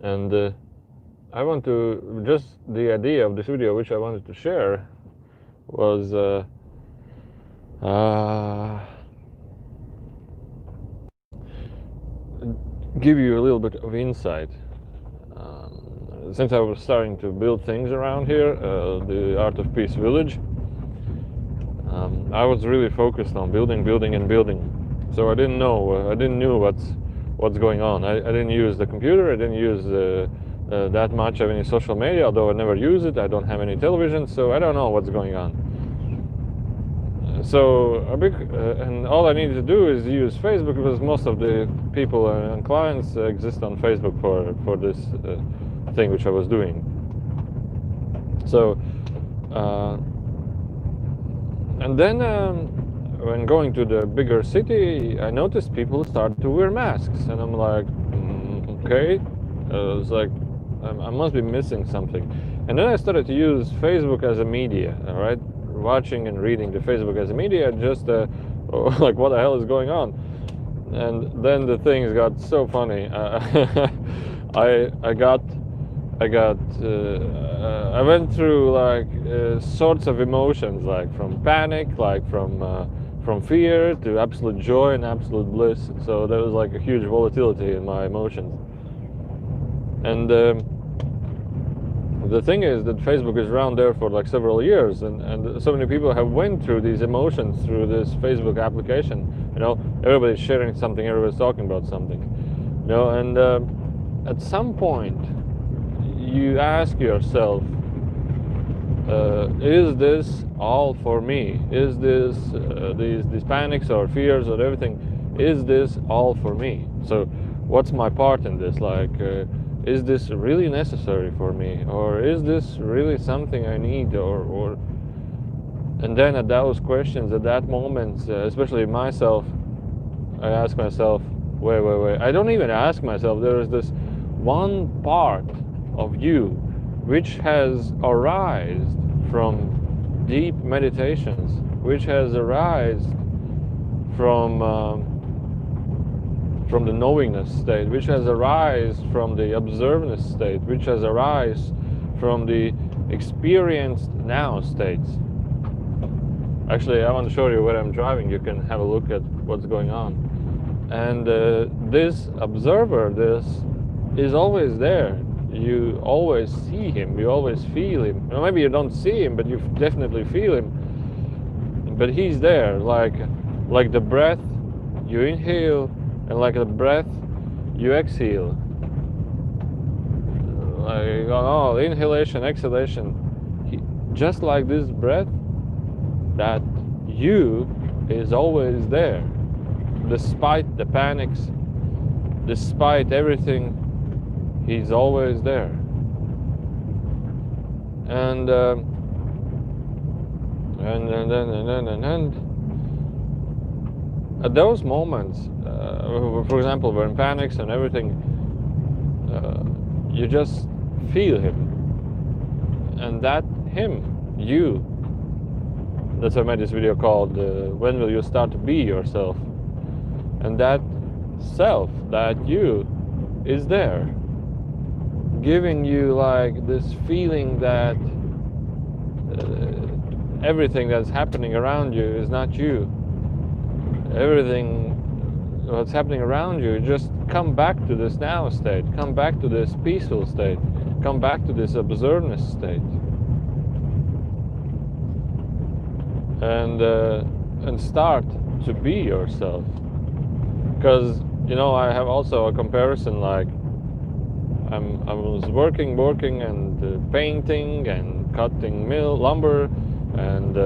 And I want to, just the idea of this video which I wanted to share was give you a little bit of insight. Since I was starting to build things around here, the Art of Peace Village, I was really focused on building, and building. So I didn't know what's going on. I didn't use the computer. I didn't use that much of any social media, although I never use it. I don't have any television, so I don't know what's going on. So and all I needed to do is use Facebook, because most of the people and clients exist on Facebook for this thing which I was doing. So and then when going to the bigger city, I noticed people started to wear masks, and I'm like, okay, it's like I must be missing something. And then I started to use Facebook as a media, all right, watching and reading the Facebook as a media, just like what the hell is going on. And then the things got so funny. I went through like sorts of emotions, like from panic, like from fear to absolute joy and absolute bliss. So there was like a huge volatility in my emotions. And the thing is that Facebook is around there for like several years, and so many people have went through these emotions through this Facebook application. You know, everybody's sharing something, everybody's talking about something. You know, and at some point, you ask yourself, is this all for me? Is this these panics or fears or everything? Is this all for me? So, what's my part in this? Like, is this really necessary for me, or is this really something I need? Or and then at those questions, at that moment, especially myself, I ask myself, wait. I don't even ask myself. There is this one part of you which has arisen from deep meditations, which has arisen from the knowingness state, which has arisen from the observeness state, which has arisen from the experienced now states. Actually, I want to show you where I'm driving. You can have a look at what's going on. And this observer, this is always there. You always see him, you always feel him. Well, maybe you don't see him, but you definitely feel him. But he's there, like the breath you inhale, and like the breath you exhale. Like, oh, inhalation, exhalation. Just like this breath, that you is always there. Despite the panics, despite everything, he's always there. And at those moments, for example, we're in panics and everything, you just feel him. And that him, you, that's why I made this video called when will you start to be yourself? And that self, that you, is there, giving you like this feeling that everything that's happening around you is not you. Everything what's happening around you, just come back to this now state, come back to this peaceful state, come back to this observeness state, and start to be yourself. Because, you know, I have also a comparison, like I was working and painting and cutting lumber and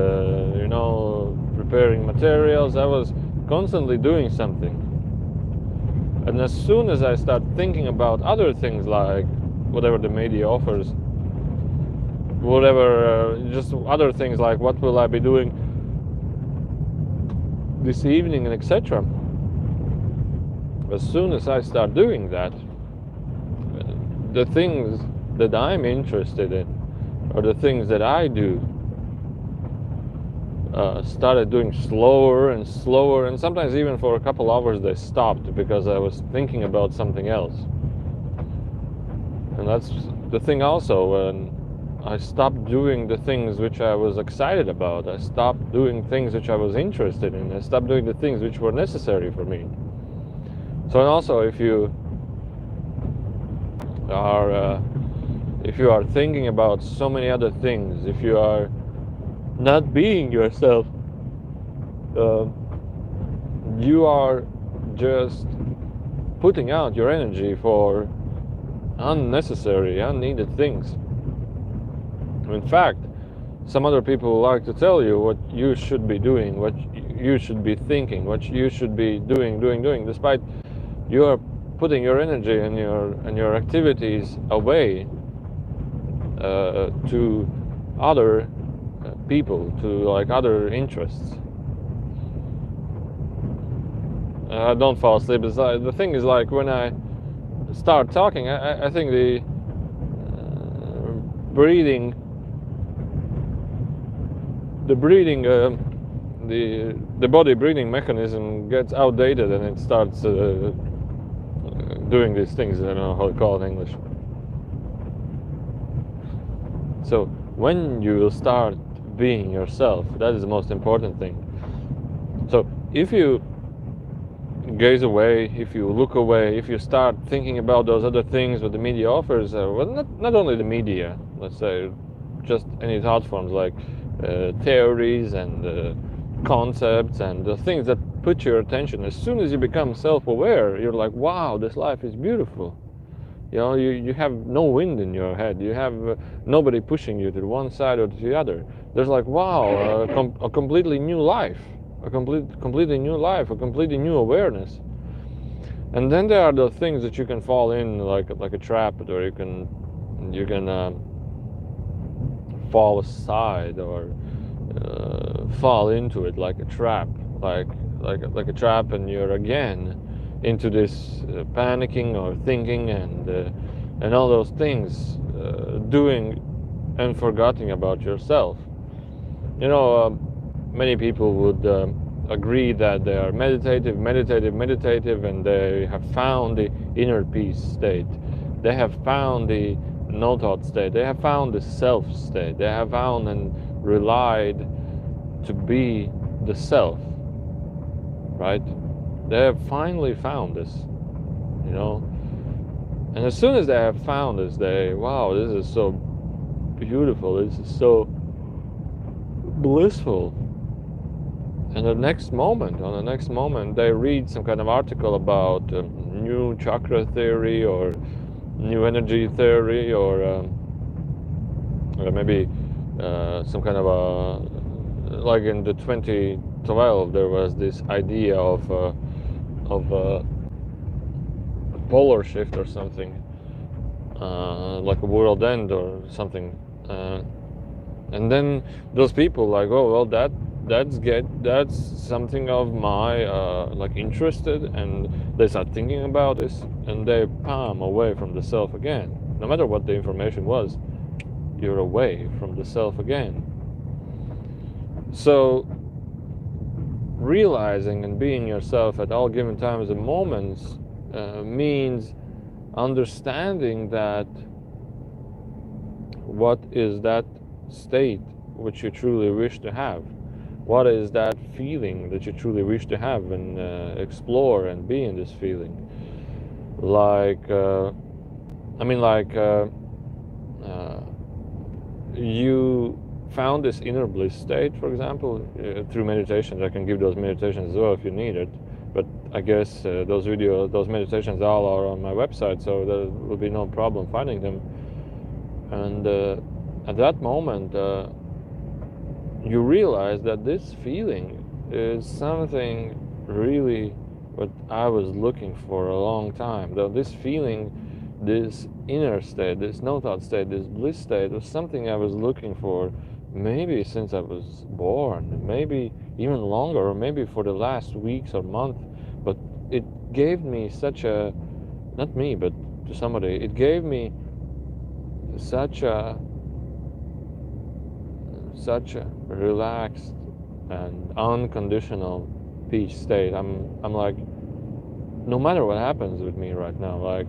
you know, preparing materials. I was constantly doing something. And as soon as I start thinking about other things, like whatever the media offers, whatever, just other things like what will I be doing this evening and etc. As soon as I start doing that, the things that I'm interested in, or the things that I do, started doing slower and slower, and sometimes even for a couple hours they stopped because I was thinking about something else. And that's the thing also, when I stopped doing the things which I was excited about. I stopped doing things which I was interested in. I stopped doing the things which were necessary for me. So, and also, if you are thinking about so many other things, if you are not being yourself, you are just putting out your energy for unnecessary, unneeded things. In fact, some other people like to tell you what you should be doing, what you should be thinking, what you should be doing, despite you are putting your energy and your activities away to other people, to like other interests. Don't fall asleep. The thing is, like, when I start talking, I think the breathing, the body breathing mechanism gets outdated, and it starts doing these things. I don't know how to call it in English. So when you will start being yourself, that is the most important thing. So if you gaze away, if you look away, if you start thinking about those other things that the media offers, well, not only the media, let's say, just any thought forms like theories and concepts and the things that put your attention. As soon as you become self-aware, you're like, wow, this life is beautiful. You know, you have no wind in your head. You have nobody pushing you to one side or to the other. There's like, wow, a completely new life, a completely new life, a completely new awareness. And then there are the things that you can fall in like a trap, or you can fall aside or fall into it like a trap, like a trap, and you're again into this panicking or thinking and all those things, doing and forgetting about yourself. You know, many people would agree that they are meditative, and they have found the inner peace state. They have found the no thought state. They have found the self state. They have found and relied to be the self, right? They have finally found this, you know. And as soon as they have found this, wow, this is so beautiful, this is so blissful. And on the next moment, they read some kind of article about new chakra theory or new energy theory, or maybe some kind of like in the 2012 there was this idea of a polar shift or something, like a world end or something, and then those people like, oh well, that's something of my like interested, and they start thinking about this, and they palm away from the self again. No matter what the information was, you're away from the self again. So realizing and being yourself at all given times and moments means understanding that what is that state which you truly wish to have, what is that feeling that you truly wish to have, and explore and be in this feeling. You found this inner bliss state, for example, through meditations. I can give those meditations as well if you need it, but I guess those meditations all are on my website, so there will be no problem finding them. And at that moment, you realize that this feeling is something really what I was looking for a long time. Though this feeling, this inner state, this no thought state, this bliss state was something I was looking for maybe since I was born, maybe even longer, or maybe for the last weeks or month. But it gave me such a, not me, but to somebody, it gave me such a relaxed and unconditional peace state. I'm like, no matter what happens with me right now, like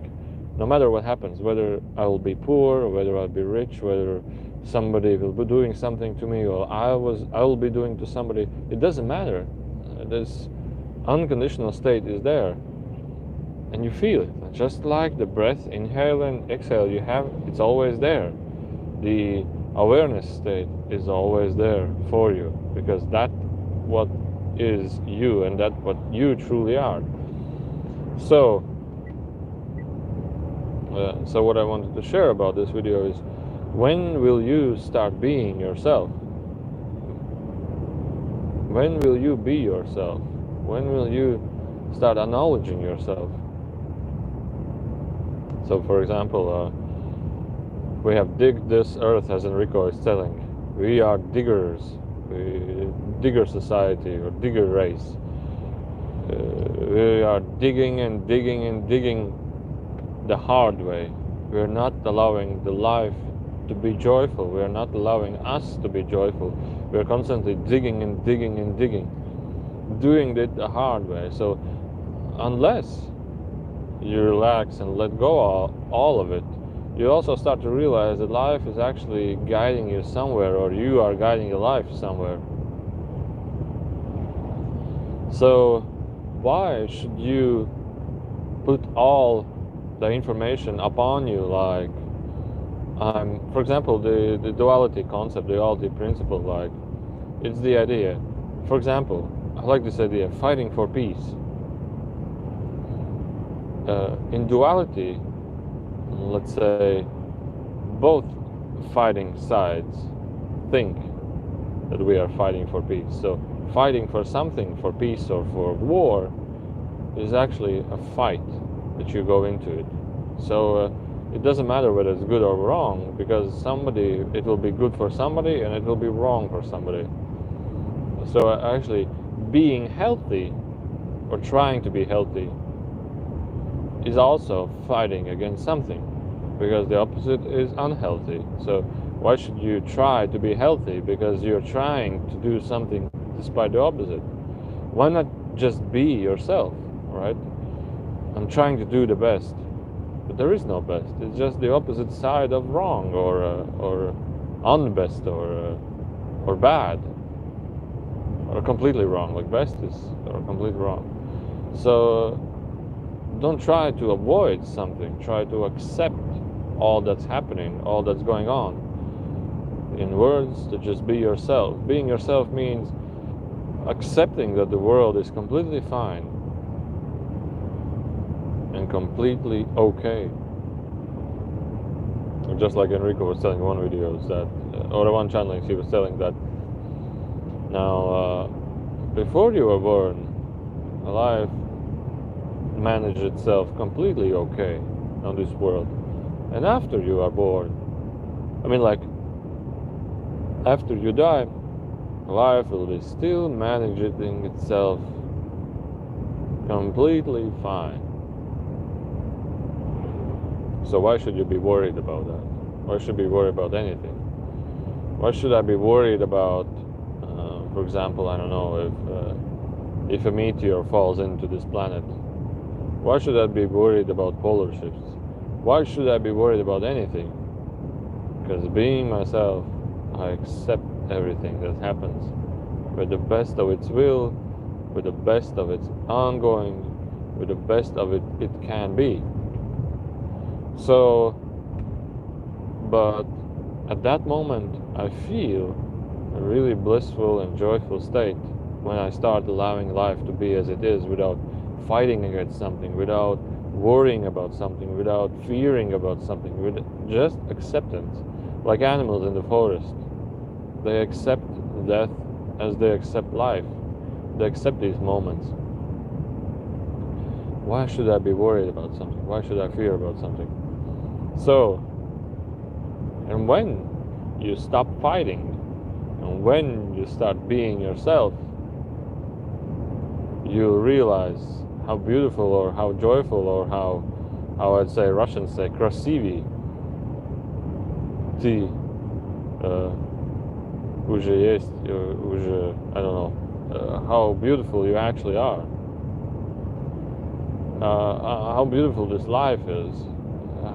no matter what happens, whether I will be poor, or whether I'll be rich, whether somebody will be doing something to me, or I will be doing to somebody, it doesn't matter. This unconditional state is there, and you feel it. Just like the breath, inhale and exhale, you have, it's always there. The awareness state is always there for you, because that what is you, and that what you truly are. So what I wanted to share about this video is, when will you start being yourself? When will you be yourself? When will you start acknowledging yourself? So for example, we have digged this earth, as Enrico is telling. We are diggers, digger society or digger race. We are digging and digging and digging the hard way. We are not allowing the life to be joyful. We are not allowing us to be joyful. We are constantly digging and digging and digging, doing it the hard way. So unless you relax and let go all of it, you also start to realize that life is actually guiding you somewhere, or you are guiding your life somewhere. So why should you put all the information upon you? Like, for example, the duality concept, the duality principle, like, it's the idea. For example, I like this idea, fighting for peace. In duality, let's say, both fighting sides think that we are fighting for peace. So fighting for something, for peace or for war, is actually a fight that you go into it. So it doesn't matter whether it's good or wrong, because it will be good for somebody and it will be wrong for somebody. So actually being healthy, or trying to be healthy, is also fighting against something, because the opposite is unhealthy. So why should you try to be healthy? Because you're trying to do something despite the opposite. Why not just be yourself, right? I'm trying to do the best, but there is no best. It's just the opposite side of wrong, or unbest, or bad, or completely wrong. Like best is or completely wrong. So don't try to avoid something. Try to accept all that's happening, all that's going on. In words, to just be yourself. Being yourself means accepting that the world is completely fine and completely okay. Just like Enrico was telling in one video, that, or the one channel he was telling that, now before you were born, life managed itself completely okay on this world, and after you are born, I mean, like, after you die, life will be still managing itself completely fine. So why should you be worried about that? Why should you be worried about anything? Why should I be worried about, for example, I don't know, if a meteor falls into this planet? Why should I be worried about polar shifts? Why should I be worried about anything? Because being myself, I accept everything that happens with the best of its will, with the best of its ongoing, with the best of it can be. So, but at that moment, I feel a really blissful and joyful state when I start allowing life to be as it is, without fighting against something, without worrying about something, without fearing about something, with just acceptance. Like animals in the forest, they accept death as they accept life. They accept these moments. Why should I be worried about something? Why should I fear about something? So, and when you stop fighting, and when you start being yourself, you realize how beautiful, or how joyful, or how I'd say, Russians say, krasivy ty уже есть, уже, I don't know, how beautiful you actually are, how beautiful this life is,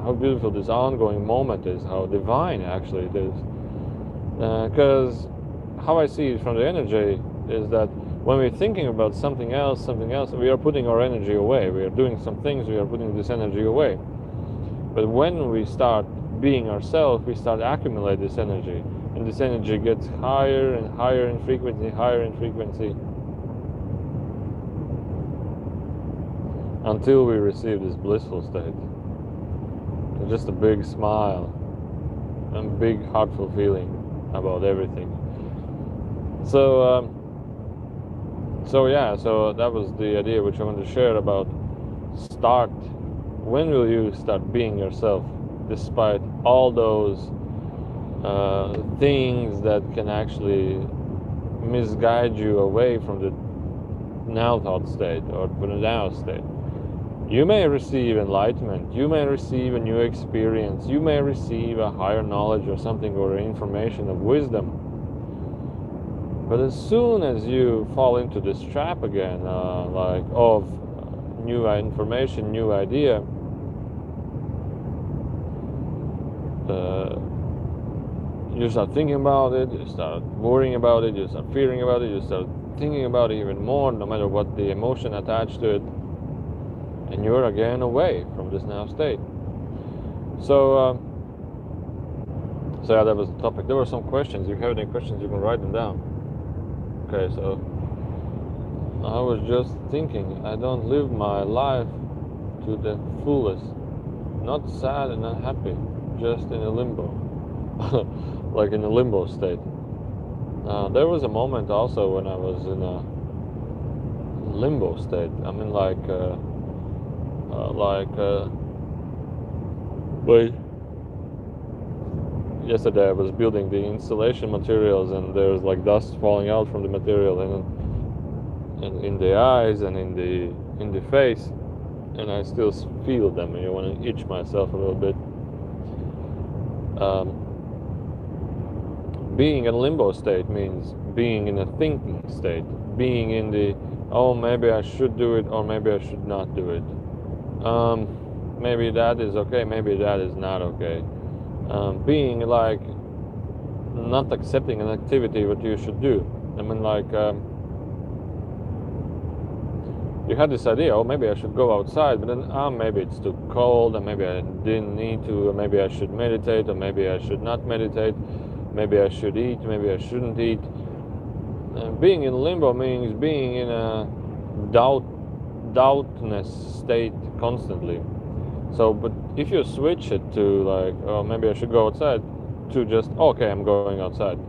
how beautiful this ongoing moment is, how divine actually it is. Because how I see it from the energy is that when we're thinking about something else, we are putting our energy away. We are doing some things, we are putting this energy away. But when we start being ourselves, we start accumulate this energy, and this energy gets higher and higher in frequency, until we receive this blissful state. And just a big smile and big heartful feeling about everything. So that was the idea which I wanted to share about start. When will you start being yourself, despite all those things that can actually misguide you away from the now thought state or from the now state? You may receive enlightenment, you may receive a new experience, you may receive a higher knowledge or something, or information of wisdom. But as soon as you fall into this trap again, of new information, new idea, you start thinking about it, you start worrying about it, you start fearing about it, you start thinking about it even more, no matter what the emotion attached to it, and you're again away from this now state. So yeah, that was the topic. There were some questions. If you have any questions, you can write them down. Okay, so I was just thinking, I don't live my life to the fullest, not sad and not happy, just in a limbo, like in a limbo state. There was a moment also when I was in a limbo state. I mean, yesterday I was building the installation materials, and there's like dust falling out from the material and in the eyes and in the face, and I still feel them, and I want to itch myself a little bit. Being in a limbo state means being in a thinking state, being in the, oh, maybe I should do it or maybe I should not do it. Maybe that is okay, maybe that is not okay. Being like not accepting an activity what you should do. I mean, you had this idea, oh, maybe I should go outside, but then maybe it's too cold, and maybe I didn't need to, or maybe I should meditate, or maybe I should not meditate, maybe I should eat, maybe I shouldn't eat. Being in limbo means being in a doubtness state constantly. So, but if you switch it to like, oh, maybe I should go outside, to just, okay, I'm going outside,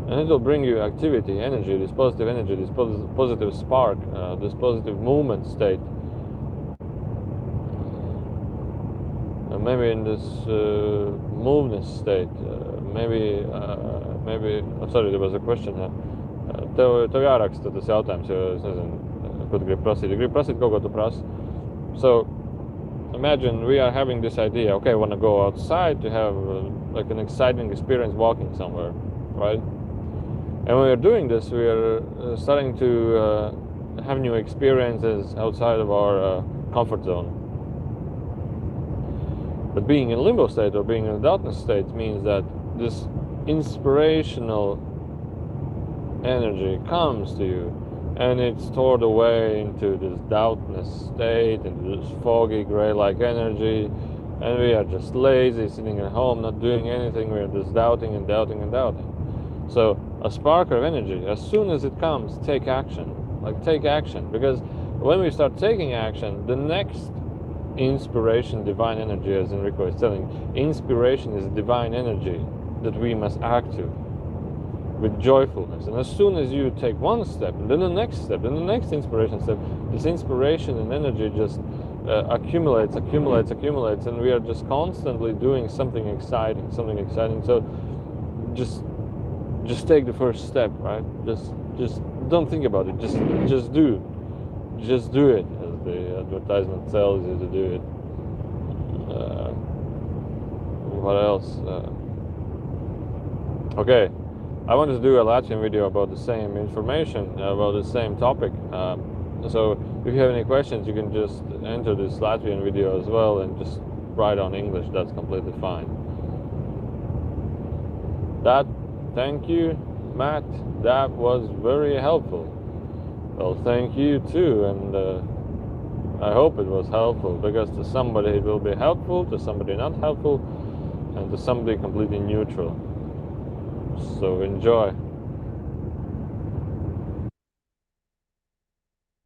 and it will bring you activity, energy, this positive energy, this positive spark, this positive movement state. Maybe in this movement state, maybe, I'm sorry, there was a question here. Tev jāraksta tas jautājums, jo es nezinu, ko tu gribi prasīt. Tu gribi prasīt kaut ko, tu prasi. So, imagine we are having this idea, okay, I want to go outside to have like an exciting experience walking somewhere, right? And when we are doing this, we are starting to have new experiences outside of our comfort zone. But being in a limbo state or being in a doubtness state means that this inspirational energy comes to you, and it's stored away into this doubtness state, into this foggy gray-like energy, and we are just lazy, sitting at home, not doing anything. We are just doubting and doubting and doubting. So a spark of energy, as soon as it comes, take action. Like, take action, because when we start taking action, the next inspiration, divine energy, as Enrico is telling, inspiration is divine energy that we must act to with joyfulness. And as soon as you take one step, and then the next step, then the next inspiration step, this inspiration and energy just accumulates, and we are just constantly doing something exciting. So just take the first step, right? Just don't think about it. Just do it, as the advertisement tells you to do it. What else? Okay, I wanted to do a Latvian video about the same information, about the same topic. So if you have any questions, you can just enter this Latvian video as well, and just write on English, that's completely fine. Thank you, Matt. That was very helpful. Well, thank you too, and I hope it was helpful, because to somebody it will be helpful, to somebody not helpful, and to somebody completely neutral. So enjoy.